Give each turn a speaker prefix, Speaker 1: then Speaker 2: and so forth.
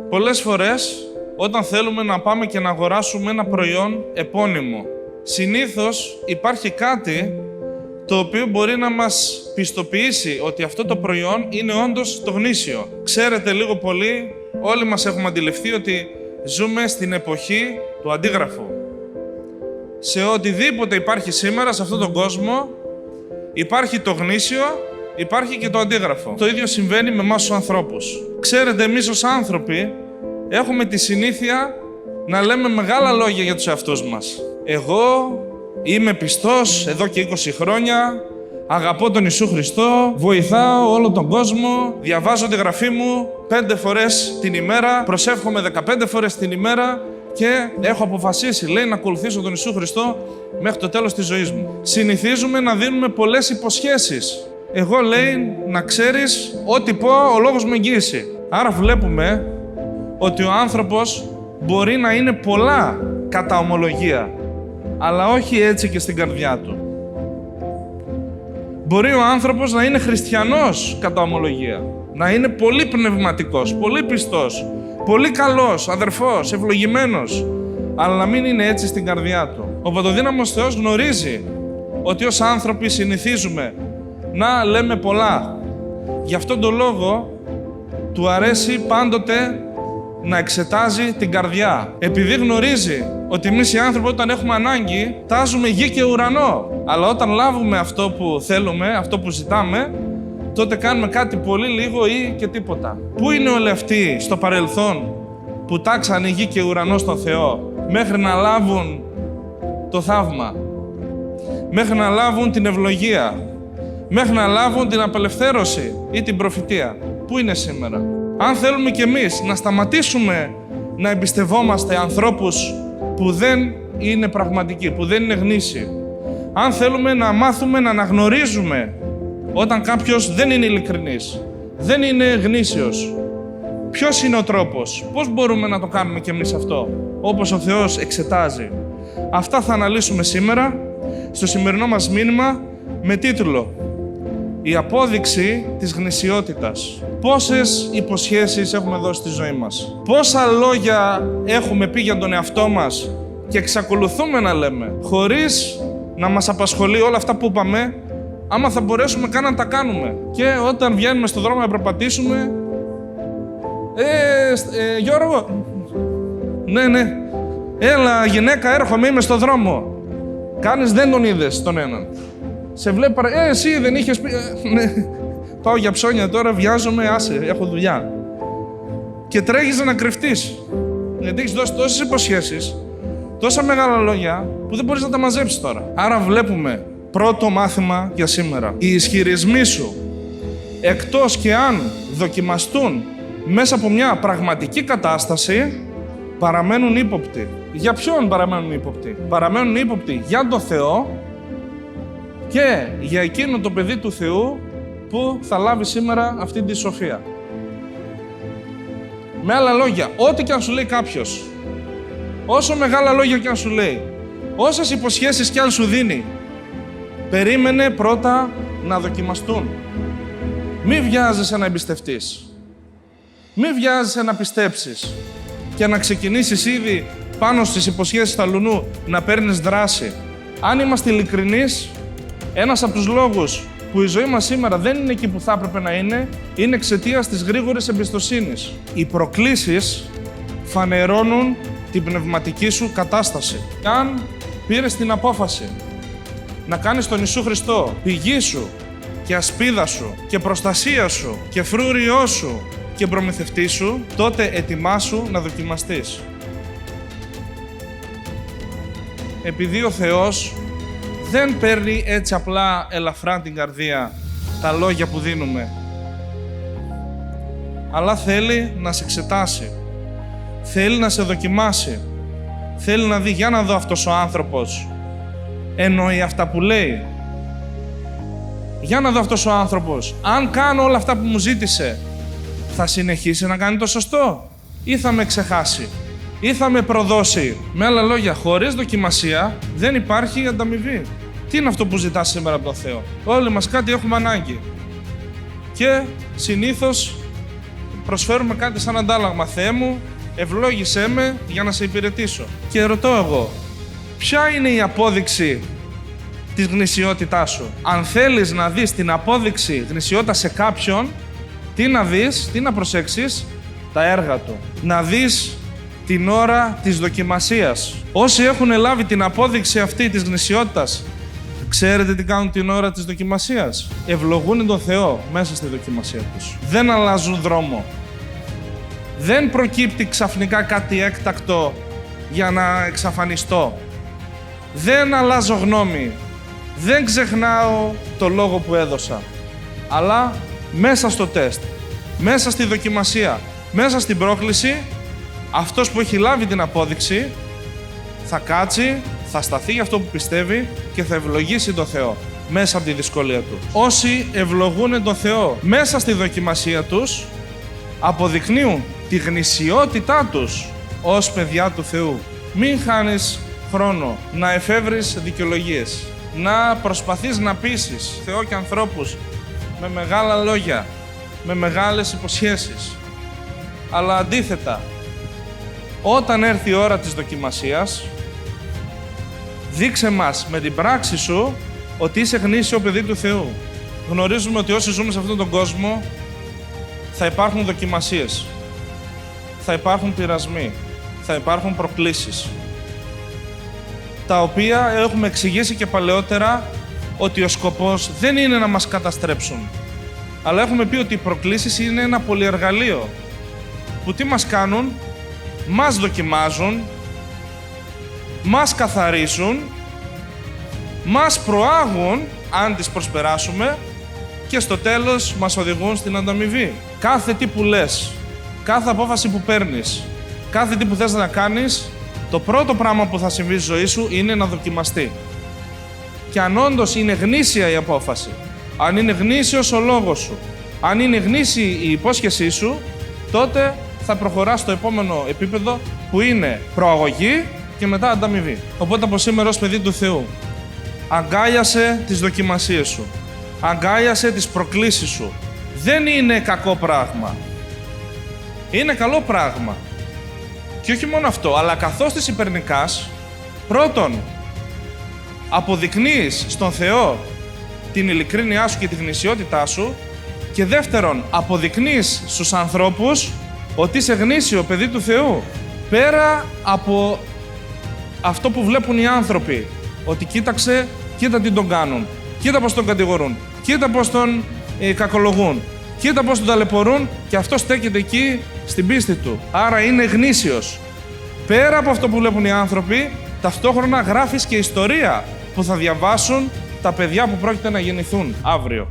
Speaker 1: Πολλές φορές, όταν θέλουμε να πάμε και να αγοράσουμε ένα προϊόν επώνυμο, συνήθως υπάρχει κάτι το οποίο μπορεί να μας πιστοποιήσει ότι αυτό το προϊόν είναι όντως το γνήσιο. Ξέρετε, λίγο πολύ, όλοι μας έχουμε αντιληφθεί ότι ζούμε στην εποχή του αντίγραφου. Σε οτιδήποτε υπάρχει σήμερα σε αυτόν τον κόσμο, υπάρχει το γνήσιο, υπάρχει και το αντίγραφο. Το ίδιο συμβαίνει με εμάς τους ανθρώπους. Ξέρετε, εμείς ως άνθρωποι έχουμε τη συνήθεια να λέμε μεγάλα λόγια για τους εαυτούς μας. Εγώ είμαι πιστός εδώ και 20 χρόνια, αγαπώ τον Ιησού Χριστό, βοηθάω όλο τον κόσμο, διαβάζω τη γραφή μου 5 φορές την ημέρα, προσεύχομαι 15 φορές την ημέρα και έχω αποφασίσει, λέει, να ακολουθήσω τον Ιησού Χριστό μέχρι το τέλος της ζωής μου. Συνηθίζουμε να δίνουμε πολλές υποσχέσεις. Εγώ, λέει, να ξέρεις, ό,τι πω, ο λόγος μου εγγύηση. Άρα βλέπουμε ότι ο άνθρωπος μπορεί να είναι πολλά κατά ομολογία, αλλά όχι έτσι και στην καρδιά του. Μπορεί ο άνθρωπος να είναι χριστιανός κατά ομολογία, να είναι πολύ πνευματικός, πολύ πιστός, πολύ καλός, αδερφός, ευλογημένος, αλλά να μην είναι έτσι στην καρδιά του. Ο Παντοδύναμος Θεός γνωρίζει ότι ως άνθρωποι συνηθίζουμε να λέμε πολλά. Γι' αυτόν τον λόγο του αρέσει πάντοτε να εξετάζει την καρδιά. Επειδή γνωρίζει ότι εμείς οι άνθρωποι όταν έχουμε ανάγκη, τάζουμε γη και ουρανό. Αλλά όταν λάβουμε αυτό που θέλουμε, αυτό που ζητάμε, τότε κάνουμε κάτι πολύ λίγο ή και τίποτα. Πού είναι όλοι αυτοί στο παρελθόν που τάξανε γη και ουρανό στον Θεό, μέχρι να λάβουν το θαύμα, μέχρι να λάβουν την ευλογία, μέχρι να λάβουν την απελευθέρωση ή την προφητεία? Πού είναι σήμερα? Αν θέλουμε κι εμείς να σταματήσουμε να εμπιστευόμαστε ανθρώπους που δεν είναι πραγματικοί, που δεν είναι γνήσιοι, αν θέλουμε να μάθουμε να αναγνωρίζουμε όταν κάποιος δεν είναι ειλικρινής, δεν είναι γνήσιος, ποιος είναι ο τρόπος, πώς μπορούμε να το κάνουμε κι εμείς αυτό, όπως ο Θεός εξετάζει? Αυτά θα αναλύσουμε σήμερα στο σημερινό μας μήνυμα με τίτλο «Η απόδειξη της γνησιότητας». Πόσες υποσχέσεις έχουμε δώσει στη ζωή μας, πόσα λόγια έχουμε πει για τον εαυτό μας και εξακολουθούμε να λέμε, χωρίς να μας απασχολεί όλα αυτά που είπαμε, άμα θα μπορέσουμε καν να τα κάνουμε. Και όταν βγαίνουμε στον δρόμο να περπατήσουμε, Γιώργο, ναι, έλα γυναίκα, έρχομαι, είμαι στον δρόμο. Κάνεις, δεν τον είδες τον έναν. Σε βλέπει, εσύ δεν είχες πει, ναι. Πάω για ψώνια τώρα, βιάζομαι, άσε, έχω δουλειά. Και τρέχεις να κρυφτείς. Γιατί έχεις δώσει τόσες υποσχέσεις, τόσα μεγάλα λόγια, που δεν μπορείς να τα μαζέψεις τώρα. Άρα βλέπουμε, πρώτο μάθημα για σήμερα. Οι ισχυρισμοί σου, εκτός και αν δοκιμαστούν μέσα από μια πραγματική κατάσταση, παραμένουν ύποπτοι. Για ποιον παραμένουν ύποπτοι? Παραμένουν ύποπτοι για τον Θεό και για εκείνο το παιδί του Θεού που θα λάβει σήμερα αυτή τη σοφία. Με άλλα λόγια, ό,τι και αν σου λέει κάποιος, όσο μεγάλα λόγια και αν σου λέει, όσες υποσχέσεις και αν σου δίνει, περίμενε πρώτα να δοκιμαστούν. Μη βιάζεσαι να εμπιστευτείς. Μη βιάζεσαι να πιστέψεις και να ξεκινήσεις ήδη πάνω στις υποσχέσεις του αλουνού να παίρνεις δράση. Αν είμαστε ειλικρινείς, ένας από τους λόγους που η ζωή μας σήμερα δεν είναι εκεί που θα έπρεπε να είναι εξαιτίας της γρήγορης εμπιστοσύνης. Οι προκλήσεις φανερώνουν την πνευματική σου κατάσταση. Αν πήρες την απόφαση να κάνεις τον Ιησού Χριστό πηγή σου και ασπίδα σου και προστασία σου και φρούριό σου και προμηθευτή σου, τότε ετοιμάσου να δοκιμαστείς. Επειδή ο Θεός δεν παίρνει έτσι απλά ελαφρά την καρδία τα λόγια που δίνουμε, αλλά θέλει να σε εξετάσει, θέλει να σε δοκιμάσει, θέλει να δει, για να δω αυτός ο άνθρωπος εννοεί αυτά που λέει. Για να δω αυτός ο άνθρωπος, αν κάνω όλα αυτά που μου ζήτησε, θα συνεχίσει να κάνει το σωστό ή θα με ξεχάσει ή θα με προδώσει? Με άλλα λόγια, χωρίς δοκιμασία δεν υπάρχει ανταμοιβή. Τι είναι αυτό που ζητάς σήμερα από τον Θεό? Όλοι μας κάτι έχουμε ανάγκη. Και συνήθως προσφέρουμε κάτι σαν αντάλλαγμα. Θεέ μου, ευλόγησέ με για να σε υπηρετήσω. Και ρωτώ εγώ, ποια είναι η απόδειξη της γνησιότητάς σου? Αν θέλεις να δεις την απόδειξη γνησιότητα σε κάποιον, τι να δεις, τι να προσέξεις? Τα έργα του. Να δεις την ώρα της δοκιμασίας. Όσοι έχουν λάβει την απόδειξη αυτή της γνησιότητας, ξέρετε τι κάνουν την ώρα της δοκιμασίας? Ευλογούν τον Θεό μέσα στη δοκιμασία τους. Δεν αλλάζουν δρόμο. Δεν προκύπτει ξαφνικά κάτι έκτακτο για να εξαφανιστώ. Δεν αλλάζω γνώμη. Δεν ξεχνάω το λόγο που έδωσα. Αλλά μέσα στο τεστ, μέσα στη δοκιμασία, μέσα στην πρόκληση, αυτός που έχει λάβει την απόδειξη θα κάτσει, θα σταθεί για αυτό που πιστεύει και θα ευλογήσει τον Θεό μέσα από τη δυσκολία του. Όσοι ευλογούν τον Θεό μέσα στη δοκιμασία τους, αποδεικνύουν τη γνησιότητά τους ως παιδιά του Θεού. Μην χάνεις χρόνο να εφεύρεις δικαιολογίες, να προσπαθείς να πείσεις Θεό και ανθρώπους με μεγάλα λόγια, με μεγάλες υποσχέσεις. Αλλά αντίθετα, όταν έρθει η ώρα της δοκιμασίας, δείξε μας με την πράξη σου ότι είσαι γνήσιο παιδί του Θεού. Γνωρίζουμε ότι όσοι ζούμε σε αυτόν τον κόσμο θα υπάρχουν δοκιμασίες, θα υπάρχουν πειρασμοί, θα υπάρχουν προκλήσεις, τα οποία έχουμε εξηγήσει και παλαιότερα ότι ο σκοπός δεν είναι να μας καταστρέψουν, αλλά έχουμε πει ότι οι προκλήσεις είναι ένα πολυεργαλείο που τι μας κάνουν? Μας δοκιμάζουν, μας καθαρίζουν, μας προάγουν αν τις προσπεράσουμε και στο τέλος μας οδηγούν στην ανταμοιβή. Κάθε τι που λες, κάθε απόφαση που παίρνεις, κάθε τι που θες να κάνεις, το πρώτο πράγμα που θα συμβεί στη ζωή σου είναι να δοκιμαστεί. Και αν όντως είναι γνήσια η απόφαση, αν είναι γνήσιος ο λόγος σου, αν είναι γνήσια η υπόσχεσή σου, τότε θα προχωράς στο επόμενο επίπεδο που είναι προαγωγή και μετά ανταμοιβή. Οπότε από σήμερα ως παιδί του Θεού, αγκάλιασε τις δοκιμασίες σου, αγκάλιασε τις προκλήσεις σου. Δεν είναι κακό πράγμα. Είναι καλό πράγμα. Και όχι μόνο αυτό, αλλά καθώς τις υπερνικάς, πρώτον, αποδεικνύεις στον Θεό την ειλικρίνειά σου και τη γνησιότητά σου και δεύτερον, αποδεικνύεις στους ανθρώπους ότι είσαι γνήσιο παιδί του Θεού. Πέρα από αυτό που βλέπουν οι άνθρωποι, ότι κοίταξε, κοίτα τι τον κάνουν, κοίτα πώς τον κατηγορούν, κοίτα πώς τον κακολογούν, κοίτα πώς τον ταλαιπωρούν και αυτό στέκεται εκεί στην πίστη του. Άρα είναι γνήσιος. Πέρα από αυτό που βλέπουν οι άνθρωποι, ταυτόχρονα γράφεις και ιστορία που θα διαβάσουν τα παιδιά που πρόκειται να γεννηθούν αύριο.